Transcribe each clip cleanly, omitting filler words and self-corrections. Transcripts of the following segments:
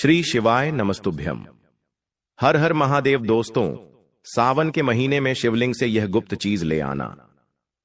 श्री शिवाय नमस्तुभ्यम। हर हर महादेव। दोस्तों, सावन के महीने में शिवलिंग से यह गुप्त चीज ले आना।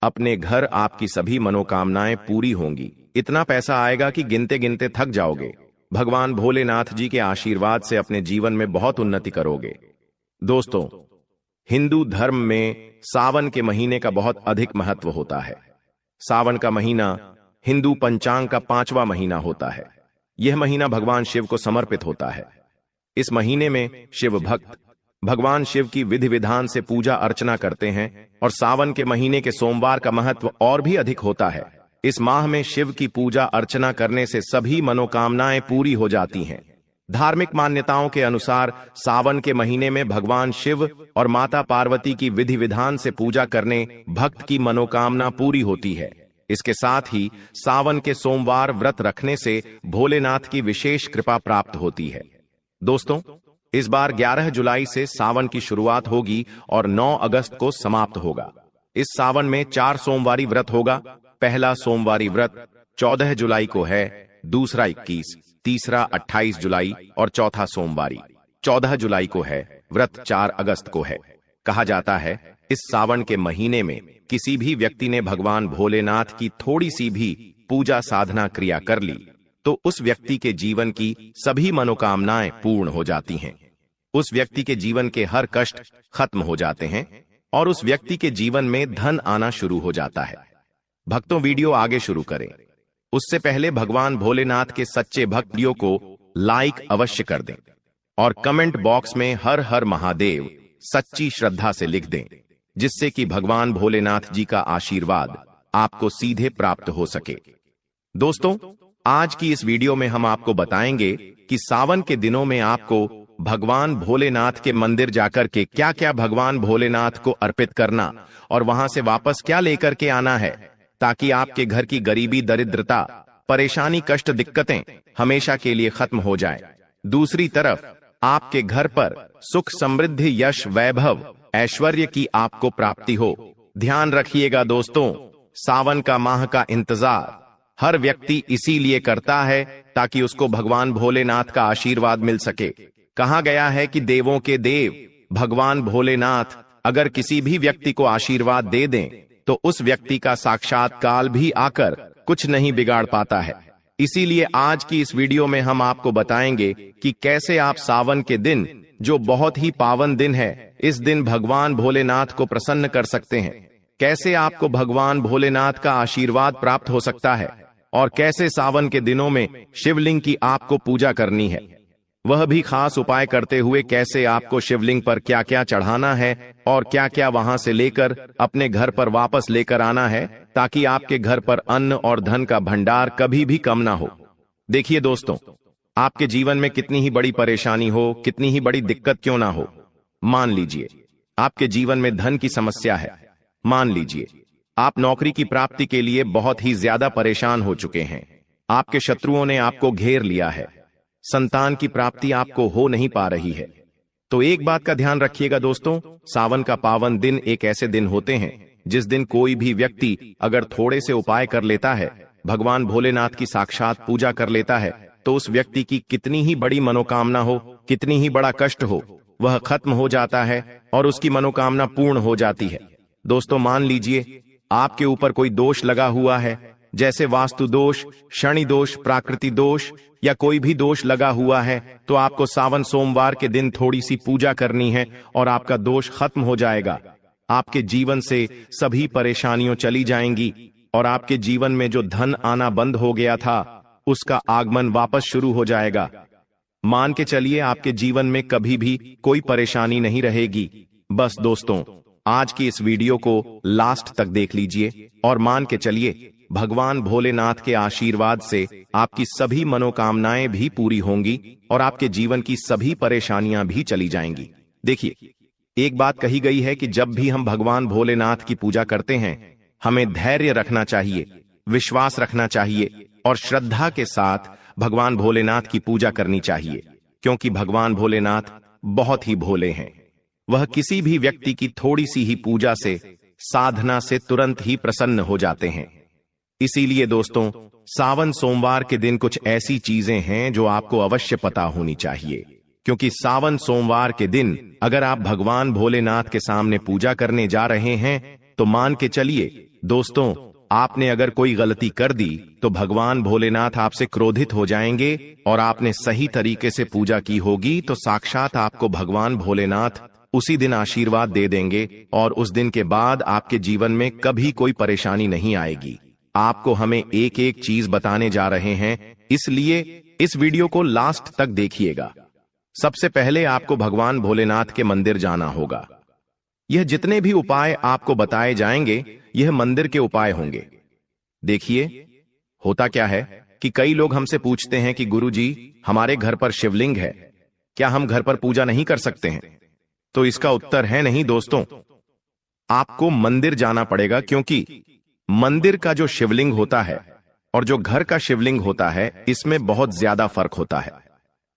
अपने घर आपकी सभी मनोकामनाएं पूरी होंगी। इतना पैसा आएगा कि गिनते गिनते थक जाओगे। भगवान भोलेनाथ जी के आशीर्वाद से अपने जीवन में बहुत उन्नति करोगे। दोस्तों, हिंदू धर्म में सावन के महीने का बहुत अधिक महत्व होता है। सावन का महीना हिंदू पंचांग का 5वां महीना होता है। यह महीना भगवान शिव को समर्पित होता है। इस महीने में शिव भक्त भगवान शिव की विधि विधान से पूजा अर्चना करते हैं और सावन के महीने के सोमवार का महत्व और भी अधिक होता है। इस माह में शिव की पूजा अर्चना करने से सभी मनोकामनाएं पूरी हो जाती हैं। धार्मिक मान्यताओं के अनुसार सावन के महीने में भगवान शिव और माता पार्वती की विधि विधान से पूजा करने भक्त की मनोकामना पूरी होती है। इसके साथ ही सावन के सोमवार व्रत रखने से भोलेनाथ की विशेष कृपा प्राप्त होती है। दोस्तों, इस बार 11 जुलाई से सावन की शुरुआत होगी और 9 अगस्त को समाप्त होगा। इस सावन में 4 सोमवारी व्रत होगा। पहला सोमवारी व्रत 14 जुलाई को है, दूसरा 21, तीसरा 28 जुलाई और चौथा सोमवारी 14 जुलाई को है। व्रत 4 अगस्त को है। कहा जाता है इस सावन के महीने में किसी भी व्यक्ति ने भगवान भोलेनाथ की थोड़ी सी भी पूजा साधना क्रिया कर ली तो उस व्यक्ति के जीवन की सभी मनोकामनाएं पूर्ण हो जाती हैं। उस व्यक्ति के जीवन के हर कष्ट खत्म हो जाते हैं और उस व्यक्ति के जीवन में धन आना शुरू हो जाता है। भक्तों, वीडियो आगे शुरू करें उससे पहले भगवान भोलेनाथ के सच्चे भक्तों को लाइक अवश्य कर दें और कमेंट बॉक्स में हर हर महादेव सच्ची श्रद्धा से लिख दें, जिससे कि भगवान भोलेनाथ जी का आशीर्वाद आपको सीधे प्राप्त हो सके। दोस्तों, आज की इस वीडियो में हम आपको बताएंगे कि सावन के दिनों में आपको भगवान भोलेनाथ के मंदिर जाकर के क्या क्या भगवान भोलेनाथ को अर्पित करना और वहां से वापस क्या लेकर के आना है, ताकि आपके घर की गरीबी, दरिद्रता, परेशानी, कष्ट, दिक्कतें हमेशा के लिए खत्म हो जाए। दूसरी तरफ आपके घर पर सुख, समृद्धि, यश, वैभव, ऐश्वर्य की आपको प्राप्ति हो। ध्यान रखिएगा दोस्तों, सावन का माह का इंतजार हर व्यक्ति इसीलिए करता है ताकि उसको भगवान भोलेनाथ का आशीर्वाद मिल सके। कहा गया है कि देवों के देव भगवान भोलेनाथ अगर किसी भी व्यक्ति को आशीर्वाद दे दें तो उस व्यक्ति का साक्षात काल भी आकर कुछ नहीं बिगाड़ पाता है। इसीलिए आज की इस वीडियो में हम आपको बताएंगे कि कैसे आप सावन के दिन, जो बहुत ही पावन दिन है, इस दिन भगवान भोलेनाथ को प्रसन्न कर सकते हैं। कैसे आपको भगवान भोलेनाथ का आशीर्वाद प्राप्त हो सकता है और कैसे सावन के दिनों में शिवलिंग की आपको पूजा करनी है, वह भी खास उपाय करते हुए कैसे आपको शिवलिंग पर क्या क्या चढ़ाना है और क्या क्या वहां से लेकर अपने घर पर वापस लेकर आना है, ताकि आपके घर पर अन्न और धन का भंडार कभी भी कम ना हो। देखिए दोस्तों, आपके जीवन में कितनी ही बड़ी परेशानी हो, कितनी ही बड़ी दिक्कत क्यों ना हो, मान लीजिए आपके जीवन में धन की समस्या है, मान लीजिए आप नौकरी की प्राप्ति के लिए बहुत ही ज्यादा परेशान हो चुके हैं, आपके शत्रुओं ने आपको घेर लिया है, संतान की प्राप्ति आपको हो नहीं पा रही है, तो एक बात का ध्यान रखिएगा दोस्तों, सावन का पावन दिन एक ऐसे दिन होते हैं जिस दिन कोई भी व्यक्ति अगर थोड़े से उपाय कर लेता है, भगवान भोलेनाथ की साक्षात पूजा कर लेता है, तो उस व्यक्ति की कितनी ही बड़ी मनोकामना हो, कितनी ही बड़ा कष्ट हो, वह खत्म हो जाता है और उसकी मनोकामना पूर्ण हो जाती है। दोस्तों, मान लीजिए आपके ऊपर कोई दोष लगा हुआ है, जैसे वास्तु दोष, शनि दोष, प्राकृतिक दोष या कोई भी दोष लगा हुआ है, तो आपको सावन सोमवार के दिन थोड़ी सी पूजा करनी है और आपका दोष खत्म हो जाएगा। आपके जीवन से सभी परेशानियां चली जाएंगी और आपके जीवन में जो धन आना बंद हो गया था उसका आगमन वापस शुरू हो जाएगा। मान के चलिए आपके जीवन में कभी भी कोई परेशानी नहीं रहेगी। बस दोस्तों, आज की इस वीडियो को लास्ट तक देख लीजिए और मान के चलिए भगवान भोलेनाथ के आशीर्वाद से आपकी सभी मनोकामनाएं भी पूरी होंगी और आपके जीवन की सभी परेशानियां भी चली जाएंगी। देखिए, एक बात कही गई है कि जब भी हम भगवान भोलेनाथ की पूजा करते हैं, हमें धैर्य रखना चाहिए, विश्वास रखना चाहिए और श्रद्धा के साथ भगवान भोलेनाथ की पूजा करनी चाहिए, क्योंकि भगवान भोलेनाथ बहुत ही भोले हैं। वह किसी भी व्यक्ति की थोड़ी सी ही पूजा से, साधना से तुरंत ही प्रसन्न हो जाते हैं। इसीलिए दोस्तों, सावन सोमवार के दिन कुछ ऐसी चीजें हैं जो आपको अवश्य पता होनी चाहिए, क्योंकि सावन सोमवार के दिन अगर आप भगवान भोलेनाथ के सामने पूजा करने जा रहे हैं तो मान के चलिए दोस्तों, आपने अगर कोई गलती कर दी तो भगवान भोलेनाथ आपसे क्रोधित हो जाएंगे, और आपने सही तरीके से पूजा की होगी तो साक्षात आपको भगवान भोलेनाथ उसी दिन आशीर्वाद दे देंगे, और उस दिन के बाद आपके जीवन में कभी कोई परेशानी नहीं आएगी। आपको हमें एक एक चीज बताने जा रहे हैं, इसलिए इस वीडियो को लास्ट तक देखिएगा। सबसे पहले आपको भगवान भोलेनाथ के मंदिर जाना होगा। यह जितने भी उपाय आपको बताए जाएंगे यह मंदिर के उपाय होंगे। देखिए, होता क्या है कि कई लोग हमसे पूछते हैं कि गुरुजी, हमारे घर पर शिवलिंग है, क्या हम घर पर पूजा नहीं कर सकते हैं? तो इसका उत्तर है नहीं दोस्तों, आपको मंदिर जाना पड़ेगा, क्योंकि मंदिर का जो शिवलिंग होता है और जो घर का शिवलिंग होता है इसमें बहुत ज्यादा फर्क होता है।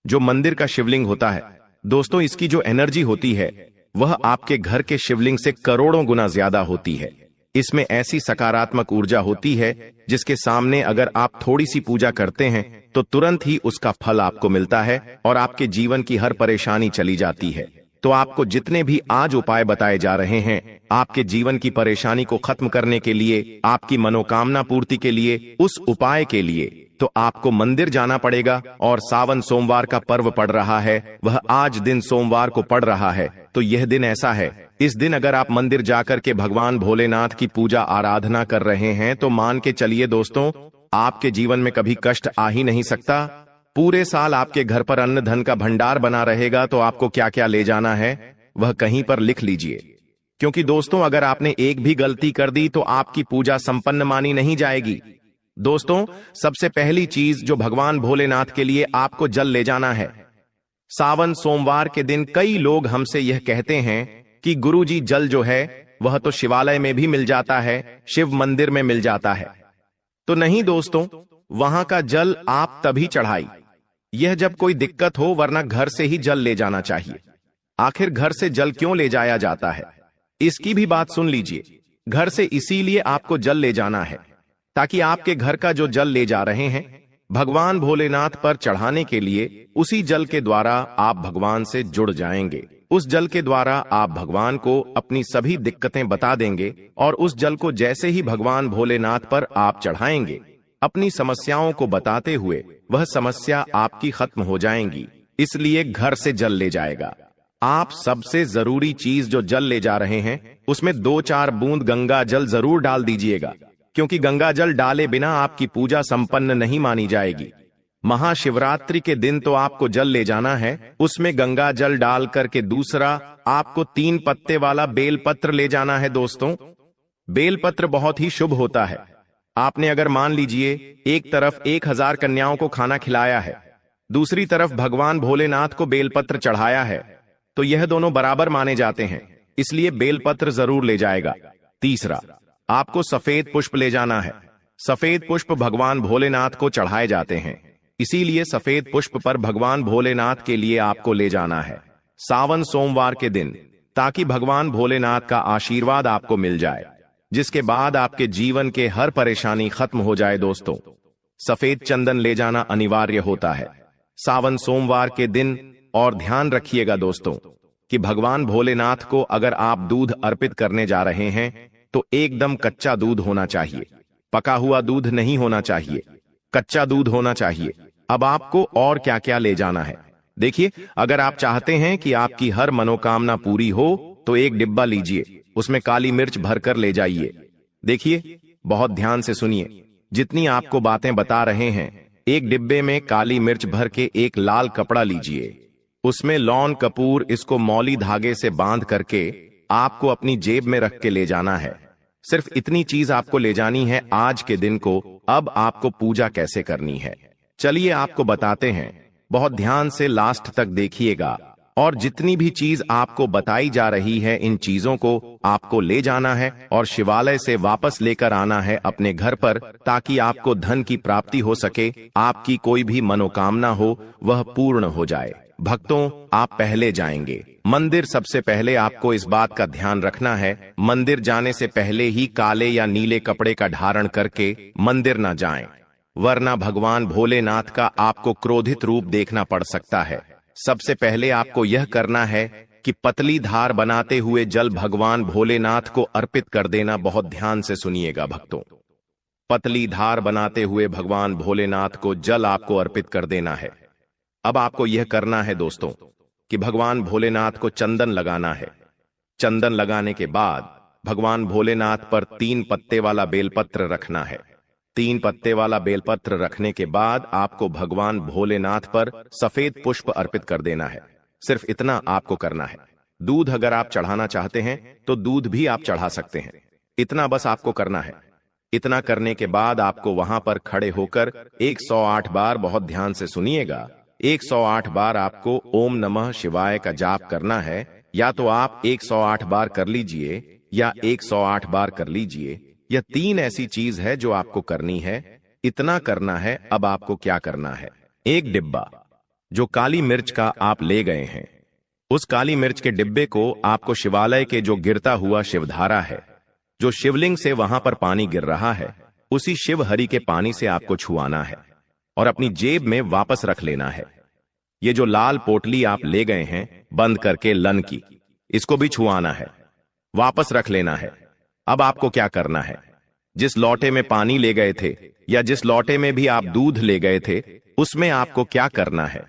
जो मंदिर का शिवलिंग होता है दोस्तों, इसकी जो एनर्जी होती है वह आपके घर के शिवलिंग से करोड़ों गुना ज्यादा होती है। इसमें ऐसी सकारात्मक ऊर्जा होती है जिसके सामने अगर आप थोड़ी सी पूजा करते हैं तो तुरंत ही उसका फल आपको मिलता है और आपके जीवन की हर परेशानी चली जाती है। तो आपको जितने भी आज उपाय बताए जा रहे हैं आपके जीवन की परेशानी को खत्म करने के लिए, आपकी मनोकामना पूर्ति के लिए, उस उपाय के लिए तो आपको मंदिर जाना पड़ेगा। और सावन सोमवार का पर्व पड़ रहा है, वह आज दिन सोमवार को पड़ रहा है, तो यह दिन ऐसा है, इस दिन अगर आप मंदिर जाकर के भगवान भोलेनाथ की पूजा आराधना कर रहे हैं तो मान के चलिए दोस्तों, आपके जीवन में कभी कष्ट आ ही नहीं सकता। पूरे साल आपके घर पर अन्न धन का भंडार बना रहेगा। तो आपको क्या क्या ले जाना है वह कहीं पर लिख लीजिए, क्योंकि दोस्तों अगर आपने एक भी गलती कर दी तो आपकी पूजा संपन्न मानी नहीं जाएगी। दोस्तों, सबसे पहली चीज जो भगवान भोलेनाथ के लिए आपको जल ले जाना है। सावन सोमवार के दिन कई लोग हमसे यह कहते हैं कि गुरुजी, जल जो है वह तो शिवालय में भी मिल जाता है, शिव मंदिर में मिल जाता है। तो नहीं दोस्तों, वहां का जल आप तभी चढ़ाई यह जब कोई दिक्कत हो, वरना घर से ही जल ले जाना चाहिए। आखिर घर से जल क्यों ले जाया जाता है, इसकी भी बात सुन लीजिए। घर से इसीलिए आपको जल ले जाना है ताकि आपके घर का जो जल ले जा रहे हैं भगवान भोलेनाथ पर चढ़ाने के लिए, उसी जल के द्वारा आप भगवान से जुड़ जाएंगे। उस जल के द्वारा आप भगवान को अपनी सभी दिक्कतें बता देंगे, और उस जल को जैसे ही भगवान भोलेनाथ पर आप चढ़ाएंगे, अपनी समस्याओं को बताते हुए वह समस्या आपकी खत्म हो जाएंगी। इसलिए घर से जल ले जाएगा। आप सबसे जरूरी चीज जो जल ले जा रहे हैं उसमें 2-4 बूंद गंगा जल जरूर डाल दीजिएगा, क्योंकि गंगा जल डाले बिना आपकी पूजा संपन्न नहीं मानी जाएगी। महाशिवरात्रि के दिन तो आपको जल ले जाना है, उसमें गंगा जल डाल करके दूसरा आपको 3 पत्ते वाला बेलपत्र ले जाना है। दोस्तों, बेलपत्र बहुत ही शुभ होता है। आपने अगर मान लीजिए एक तरफ 1000 कन्याओं को खाना खिलाया है, दूसरी तरफ भगवान भोलेनाथ को बेलपत्र चढ़ाया है, तो यह दोनों बराबर माने जाते हैं, इसलिए बेलपत्र जरूर ले जाएगा। तीसरा, आपको सफेद पुष्प ले जाना है। सफेद पुष्प भगवान भोलेनाथ को चढ़ाए जाते हैं, इसीलिए सफेद पुष्प पर भगवान भोलेनाथ के लिए आपको ले जाना है सावन सोमवार के दिन, ताकि भगवान भोलेनाथ का आशीर्वाद आपको मिल जाए, जिसके बाद आपके जीवन के हर परेशानी खत्म हो जाए। दोस्तों, सफेद चंदन ले जाना अनिवार्य होता है सावन सोमवार के दिन। और ध्यान रखिएगा दोस्तों कि भगवान भोलेनाथ को अगर आप दूध अर्पित करने जा रहे हैं तो एकदम कच्चा दूध होना चाहिए, पका हुआ दूध नहीं होना चाहिए, कच्चा दूध होना चाहिए। अब आपको और क्या क्या ले जाना है, देखिए, अगर आप चाहते हैं कि आपकी हर मनोकामना पूरी हो तो एक डिब्बा लीजिए, उसमें काली मिर्च भरकर ले जाइए। देखिए, बहुत ध्यान से सुनिए, जितनी आपको बातें बता रहे हैं, एक डिब्बे में काली मिर्च भर के एक लाल कपड़ा लीजिए, उसमें लौन कपूर, इसको मौली धागे से बांध करके आपको अपनी जेब में रख के ले जाना है। सिर्फ इतनी चीज आपको ले जानी है आज के दिन को। अब आपको पूजा कैसे करनी है, चलिए आपको बताते हैं। बहुत ध्यान से लास्ट तक देखिएगा, और जितनी भी चीज आपको बताई जा रही है इन चीजों को आपको ले जाना है और शिवालय से वापस लेकर आना है अपने घर पर, ताकि आपको धन की प्राप्ति हो सके, आपकी कोई भी मनोकामना हो वह पूर्ण हो जाए। भक्तों, आप पहले जाएंगे मंदिर। सबसे पहले आपको इस बात का ध्यान रखना है, मंदिर जाने से पहले ही काले या नीले कपड़े का धारण करके मंदिर न जाएं, वरना भगवान भोलेनाथ का आपको क्रोधित रूप देखना पड़ सकता है। सबसे पहले आपको यह करना है कि पतली धार बनाते हुए जल भगवान भोलेनाथ को अर्पित कर देना। बहुत ध्यान से सुनिएगा भक्तों, पतली धार बनाते हुए भगवान भोलेनाथ को जल आपको अर्पित कर देना है। अब आपको यह करना है दोस्तों कि भगवान भोलेनाथ को चंदन लगाना है। चंदन लगाने के बाद भगवान भोलेनाथ पर 3 पत्ते वाला बेलपत्र रखना है। 3 पत्ते वाला बेलपत्र रखने के बाद आपको भगवान भोलेनाथ पर सफेद पुष्प अर्पित कर देना है। सिर्फ इतना आपको करना है। दूध अगर आप चढ़ाना चाहते हैं तो दूध भी आप चढ़ा सकते हैं। इतना बस आपको करना है। इतना करने के बाद आपको वहां पर खड़े होकर 108 बार, बहुत ध्यान से सुनिएगा, 108 बार आपको ओम नमः शिवाय का जाप करना है। या तो आप 108 बार कर लीजिए या 108 बार कर लीजिए। यह 3 ऐसी चीज है जो आपको करनी है। इतना करना है। अब आपको क्या करना है, एक डिब्बा जो काली मिर्च का आप ले गए हैं, उस काली मिर्च के डिब्बे को आपको शिवालय के जो गिरता हुआ शिवधारा है, जो शिवलिंग से वहां पर पानी गिर रहा है, उसी शिव हरि के पानी से आपको छुआना है और अपनी जेब में वापस रख लेना है। ये जो लाल पोटली आप ले गए हैं बंद करके लन की, इसको भी छुआना है, वापस रख लेना है। अब आपको क्या करना है, जिस लोटे में पानी ले गए थे या जिस लोटे में भी आप दूध ले गए थे, उसमें आपको क्या करना है,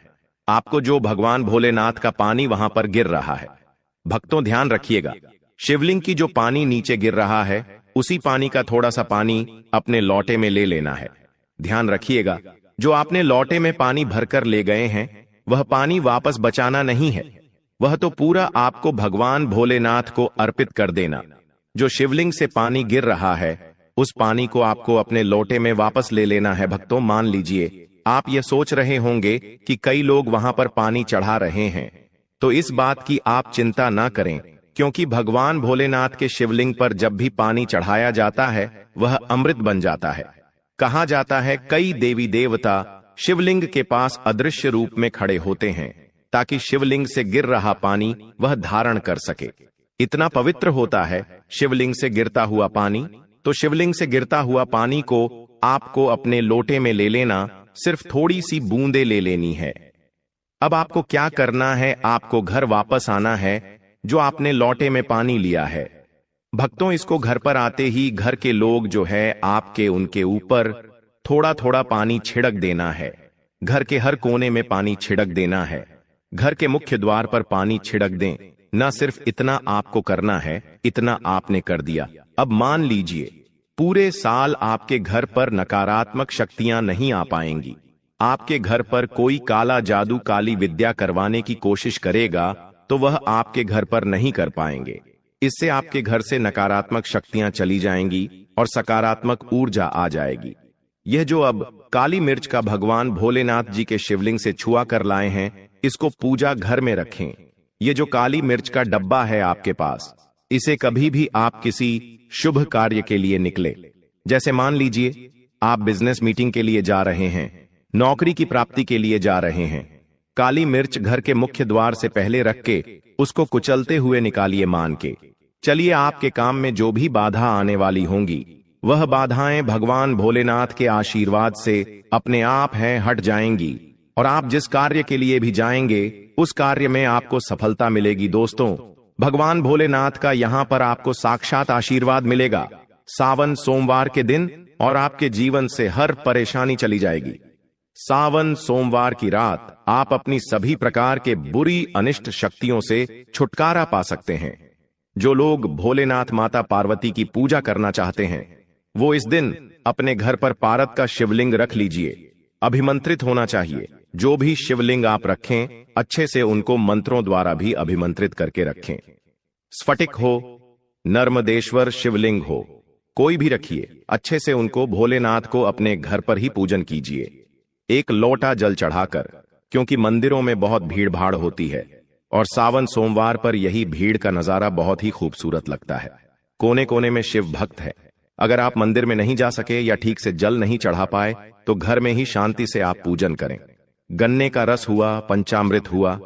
आपको जो भगवान भोलेनाथ का पानी वहां पर गिर रहा है, भक्तों ध्यान रखिएगा, शिवलिंग की जो पानी नीचे गिर रहा है, उसी पानी का थोड़ा सा पानी अपने लोटे में ले लेना है। ध्यान रखिएगा, जो आपने लोटे में पानी भरकर ले गए हैं, वह पानी वापस बचाना नहीं है, वह तो पूरा आपको भगवान भोलेनाथ को अर्पित कर देना। जो शिवलिंग से पानी गिर रहा है, उस पानी को आपको अपने लोटे में वापस ले लेना है। भक्तों मान लीजिए, आप यह सोच रहे होंगे कि कई लोग वहां पर पानी चढ़ा रहे हैं, तो इस बात की आप चिंता ना करें, क्योंकि भगवान भोलेनाथ के शिवलिंग पर जब भी पानी चढ़ाया जाता है, वह अमृत बन जाता है। कहा जाता है कई देवी देवता शिवलिंग के पास अदृश्य रूप में खड़े होते हैं, ताकि शिवलिंग से गिर रहा पानी वह धारण कर सके। इतना पवित्र होता है शिवलिंग से गिरता हुआ पानी। तो शिवलिंग से गिरता हुआ पानी को आपको अपने लोटे में ले लेना, सिर्फ थोड़ी सी बूंदे ले लेनी है। अब आपको क्या करना है, आपको घर वापस आना है जो आपने लोटे में पानी लिया है। भक्तों, इसको घर पर आते ही घर के लोग जो है आपके उनके ऊपर थोड़ा थोड़ा पानी छिड़क देना है। घर के हर कोने में पानी छिड़क देना है। घर के मुख्य द्वार पर पानी छिड़क दें। न सिर्फ इतना आपको करना है, इतना आपने कर दिया। अब मान लीजिए पूरे साल आपके घर पर नकारात्मक शक्तियां नहीं आ पाएंगी। आपके घर पर कोई काला जादू, काली विद्या करवाने की कोशिश करेगा तो वह आपके घर पर नहीं कर पाएंगे। इससे आपके घर से नकारात्मक शक्तियां चली जाएंगी और सकारात्मक ऊर्जा आ जाएगी। यह जो अब काली मिर्च का भगवान भोलेनाथ जी के शिवलिंग से छुआ कर लाए हैं, इसको पूजा घर में रखें। ये जो काली मिर्च का डब्बा है आपके पास, इसे कभी भी आप किसी शुभ कार्य के लिए निकले, जैसे मान लीजिए आप बिजनेस मीटिंग के लिए जा रहे हैं, नौकरी की प्राप्ति के लिए जा रहे हैं, काली मिर्च घर के मुख्य द्वार से पहले रख के उसको कुचलते हुए निकालिए। मान के चलिए आपके काम में जो भी बाधा आने वाली होंगी, वह बाधाएं भगवान भोलेनाथ के आशीर्वाद से अपने आप हैं हट जाएंगी और आप जिस कार्य के लिए भी जाएंगे उस कार्य में आपको सफलता मिलेगी। दोस्तों, भगवान भोलेनाथ का यहां पर आपको साक्षात आशीर्वाद मिलेगा सावन सोमवार के दिन, और आपके जीवन से हर परेशानी चली जाएगी। सावन सोमवार की रात आप अपनी सभी प्रकार के बुरी अनिष्ट शक्तियों से छुटकारा पा सकते हैं। जो लोग भोलेनाथ माता पार्वती की पूजा करना चाहते हैं, वो इस दिन अपने घर पर पारद का शिवलिंग रख लीजिए। अभिमंत्रित होना चाहिए। जो भी शिवलिंग आप रखें, अच्छे से उनको मंत्रों द्वारा भी अभिमंत्रित करके रखें। स्फटिक हो, नर्मदेश्वर शिवलिंग हो, कोई भी रखिए, अच्छे से उनको भोलेनाथ को अपने घर पर ही पूजन कीजिए। एक लोटा जल चढ़ाकर, क्योंकि मंदिरों में बहुत भीड़ भाड़ होती है और सावन सोमवार पर यही भीड़ का नजारा बहुत ही खूबसूरत लगता है। कोने कोने में शिव भक्त है। अगर आप मंदिर में नहीं जा सके या ठीक से जल नहीं चढ़ा पाए, तो घर में ही शांति से आप पूजन करें। गन्ने का रस हुआ, पंचामृत हुआ,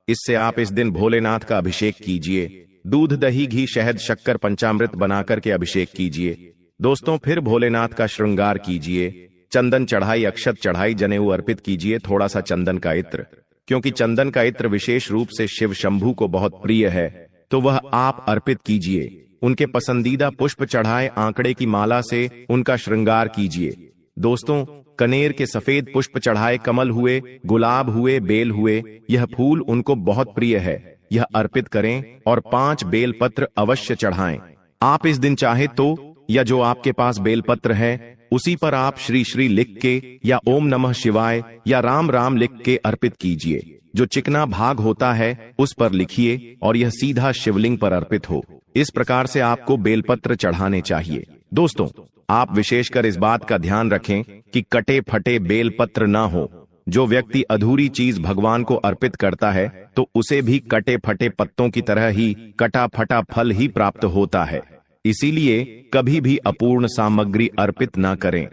इससे आप इस दिन भोलेनाथ का अभिषेक कीजिए। दूध, दही, घी, शहद, शक्कर, पंचामृत बनाकर के अभिषेक कीजिए। दोस्तों, फिर भोलेनाथ का श्रृंगार कीजिए। चंदन चढ़ाई, अक्षत चढ़ाई, जनेऊ अर्पित कीजिए, थोड़ा सा चंदन का इत्र, क्योंकि चंदन का इत्र विशेष रूप से शिव शंभू को बहुत प्रिय है, तो वह आप अर्पित कीजिए। उनके पसंदीदा पुष्प चढ़ाए, आंकड़े की माला से उनका श्रृंगार कीजिए। दोस्तों, कनेर के सफेद पुष्प चढ़ाए, कमल हुए, गुलाब हुए, बेल हुए, यह फूल उनको बहुत प्रिय है, यह अर्पित करें और 5 बेलपत्र अवश्य चढ़ाएं। आप इस दिन चाहे तो या जो आपके पास बेलपत्र है उसी पर आप श्री श्री लिख के या ओम नमः शिवाय या राम राम लिख के अर्पित कीजिए। जो चिकना भाग होता है उस पर लिखिए और यह सीधा शिवलिंग पर अर्पित हो। इस प्रकार से आपको बेलपत्र चढ़ाने चाहिए। दोस्तों, आप विशेषकर इस बात का ध्यान रखें कि कटे फटे बेलपत्र ना हो। जो व्यक्ति अधूरी चीज भगवान को अर्पित करता है तो उसे भी कटे फटे पत्तों की तरह ही कटा फटा फल ही प्राप्त होता है। इसीलिए कभी भी अपूर्ण सामग्री अर्पित ना करें।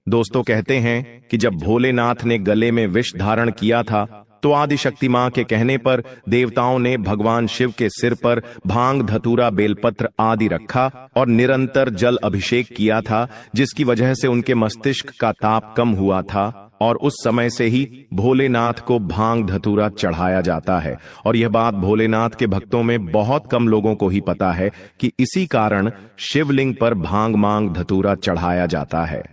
दोस्तों, कहते हैं कि जब भोलेनाथ ने गले में विष धारण किया था तो आदिशक्ति मां के कहने पर देवताओं ने भगवान शिव के सिर पर भांग, धतूरा, बेलपत्र आदि रखा और निरंतर जल अभिषेक किया था, जिसकी वजह से उनके मस्तिष्क का ताप कम हुआ था और उस समय से ही भोलेनाथ को भांग धतूरा चढ़ाया जाता है। और यह बात भोलेनाथ के भक्तों में बहुत कम लोगों को ही पता है कि इसी कारण शिवलिंग पर भांग मांग धतूरा चढ़ाया जाता है।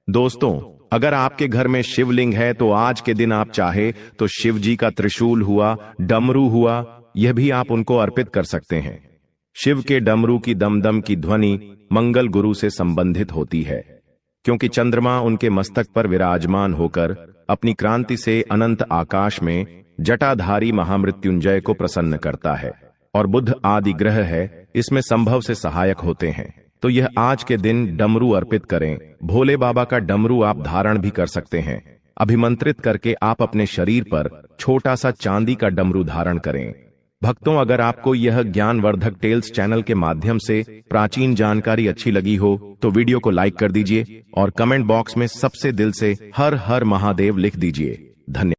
दोस्तों, अगर आपके घर में शिवलिंग है तो आज के दिन आप चाहे तो शिव जी का त्रिशूल हुआ, डमरू हुआ, यह भी आप उनको अर्पित कर सकते हैं। शिव के डमरू की दमदम की ध्वनि मंगल गुरु से संबंधित होती है, क्योंकि चंद्रमा उनके मस्तक पर विराजमान होकर अपनी क्रांति से अनंत आकाश में जटाधारी महामृत्युंजय को प्रसन्न करता है और बुध आदि ग्रह है इसमें संभव से सहायक होते हैं। तो यह आज के दिन डमरू अर्पित करें। भोले बाबा का डमरू आप धारण भी कर सकते हैं। अभिमंत्रित करके आप अपने शरीर पर छोटा सा चांदी का डमरू धारण करें। भक्तों, अगर आपको यह ज्ञानवर्धक टेल्स चैनल के माध्यम से प्राचीन जानकारी अच्छी लगी हो तो वीडियो को लाइक कर दीजिए और कमेंट बॉक्स में सबसे दिल से हर हर महादेव लिख दीजिए। धन्यवाद।